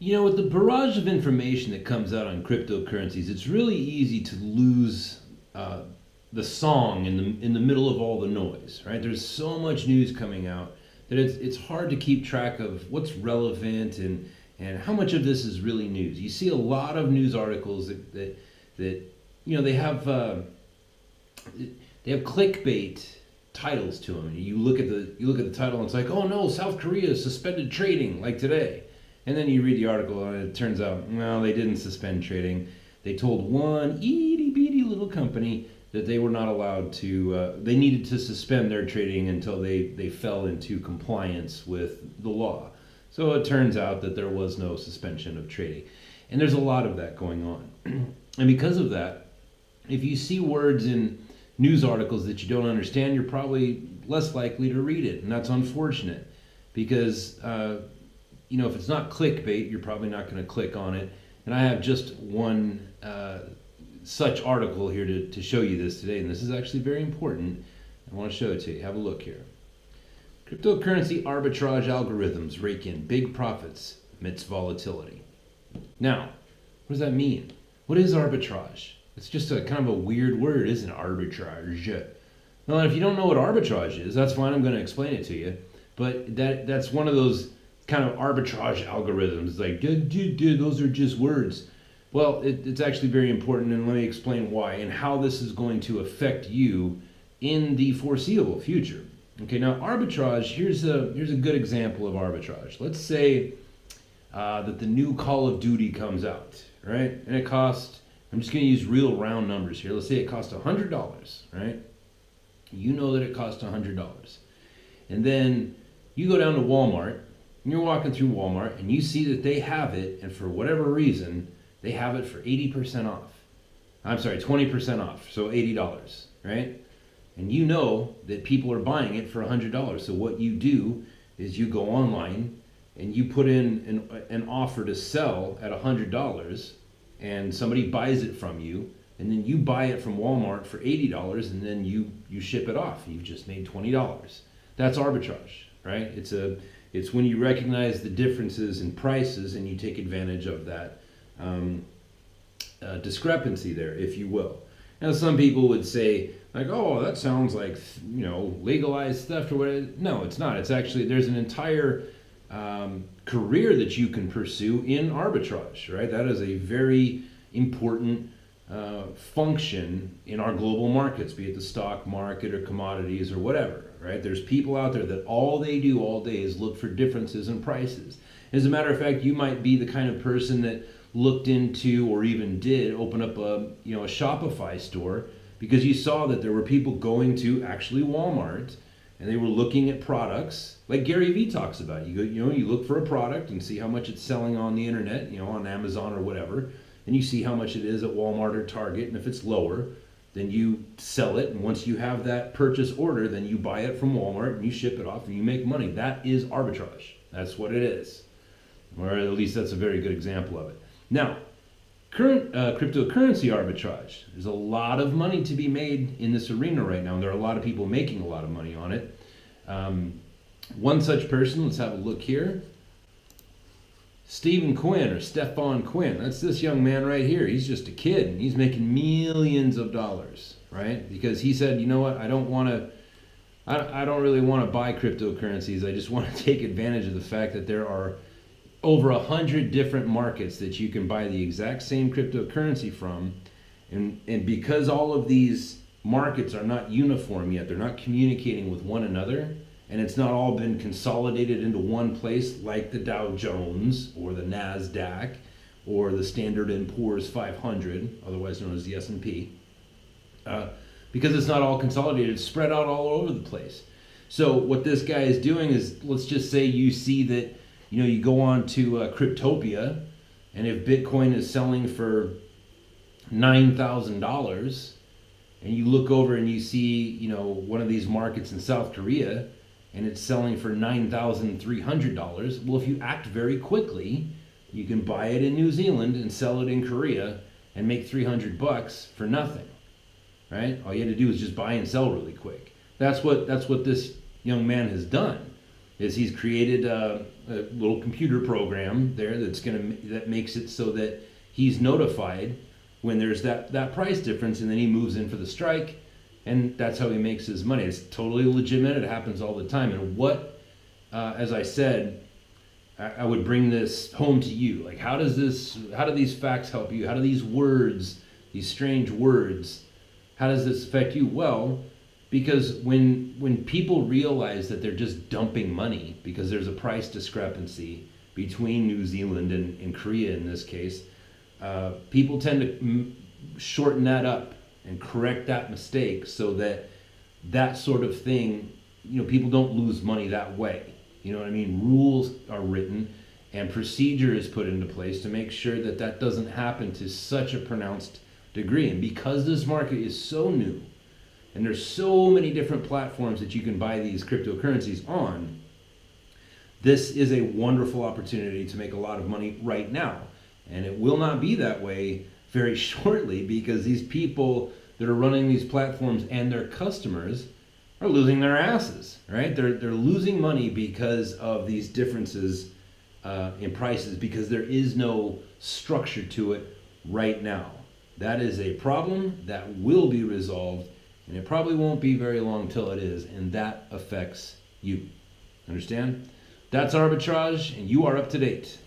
You know, with the barrage of information that comes out on cryptocurrencies, it's really easy to lose uh, the song in the middle of all the noise, right? There's so much news coming out that it's hard to keep track of what's relevant and how much of this is really news. You see a lot of news articles that you know they have clickbait titles to them. You look at the title and it's like, oh no, South Korea suspended trading like today. And then you read the article and it turns out, no, they didn't suspend trading. They told one itty bitty little company that they were not allowed to, they needed to suspend their trading until they fell into compliance with the law. So it turns out that there was no suspension of trading. And there's a lot of that going on. And because of that, if you see words in news articles that you don't understand, you're probably less likely to read it. And that's unfortunate because you know, if it's not clickbait, you're probably not going to click on it. And I have just one such article here to show you this today, and this is actually very important. I want to show it to you. Have a look here. Cryptocurrency arbitrage algorithms rake in big profits amidst volatility. Now, what does that mean? What is arbitrage? It's just a kind of a weird word, isn't it? Arbitrage. Well, if you don't know what arbitrage is, that's fine. I'm going to explain it to you. But that's one of those kind of arbitrage algorithms. Like, those are just words. Well, it's actually very important, and let me explain why and how this is going to affect you in the foreseeable future. Okay, now arbitrage, here's a good example of arbitrage. Let's say that the new Call of Duty comes out, right? And it costs, I'm just going to use real round numbers here. Let's say it costs $100, right? You know that it costs $100. And then you go down to Walmart, and you're walking through Walmart, and you see that they have it, and for whatever reason, they have it for 80% off. I'm sorry, 20% off, so $80, right? And you know that people are buying it for $100. So what you do is you go online and you put in an offer to sell at $100, and somebody buys it from you, and then you buy it from Walmart for $80, and then you ship it off. You've just made $20. That's arbitrage, right? It's when you recognize the differences in prices and you take advantage of that discrepancy there, if you will. Now, some people would say, like, oh, that sounds like, you know, legalized theft or whatever. No, it's not. It's actually, there's an entire career that you can pursue in arbitrage, right? That is a very important function in our global markets, be it the stock market or commodities or whatever, right? There's people out there that all they do all day is look for differences in prices. As a matter of fact, you might be the kind of person that looked into or even did open up a Shopify store because you saw that there were people going to actually Walmart and they were looking at products like Gary Vee talks about. You look for a product and see how much it's selling on the internet, on Amazon or whatever, and you see how much it is at Walmart or Target, and if it's lower, then you sell it, and once you have that purchase order, then you buy it from Walmart and you ship it off and you make money. That is arbitrage. That's what it is. Or at least that's a very good example of it. Now, current cryptocurrency arbitrage. There's a lot of money to be made in this arena right now, and there are a lot of people making a lot of money on it. One such person, let's have a look here. Stephen Quinn, or Stefan Quinn. That's this young man right here. He's just a kid, and he's making millions of dollars, right? Because he said, you know what, I don't really want to buy cryptocurrencies. I just want to take advantage of the fact that there are over 100 different markets that you can buy the exact same cryptocurrency from. And because all of these markets are not uniform yet, they're not communicating with one another, and it's not all been consolidated into one place like the Dow Jones or the NASDAQ or the Standard & Poor's 500, otherwise known as the S&P. Because it's not all consolidated, it's spread out all over the place. So what this guy is doing is, let's just say you see that, you go on to Cryptopia, and if Bitcoin is selling for $9,000, and you look over and you see, one of these markets in South Korea, and it's selling for $9,300, well, if you act very quickly, you can buy it in New Zealand and sell it in Korea and make $300 for nothing, right? All you had to do is just buy and sell really quick. That's what this young man has done. is he's created a little computer program there that makes it so that he's notified when there's that price difference, and then he moves in for the strike, and that's how he makes his money. It's totally legitimate. It happens all the time. And what, as I said, I would bring this home to you. Like, how do these facts help you? How do these words, these strange words, how does this affect you? Well, because when people realize that they're just dumping money because there's a price discrepancy between New Zealand and Korea in this case, people tend to shorten that up and correct that mistake so that sort of thing, people don't lose money that way. You know what I mean? Rules are written and procedure is put into place to make sure that doesn't happen to such a pronounced degree. And because this market is so new and there's so many different platforms that you can buy these cryptocurrencies on, this is a wonderful opportunity to make a lot of money right now. And it will not be that way very shortly, because these people that are running these platforms and their customers are losing their asses, right? They're losing money because of these differences in prices, because there is no structure to it right now. That is a problem that will be resolved, and it probably won't be very long till it is, and that affects you. Understand? That's arbitrage, and you are up to date.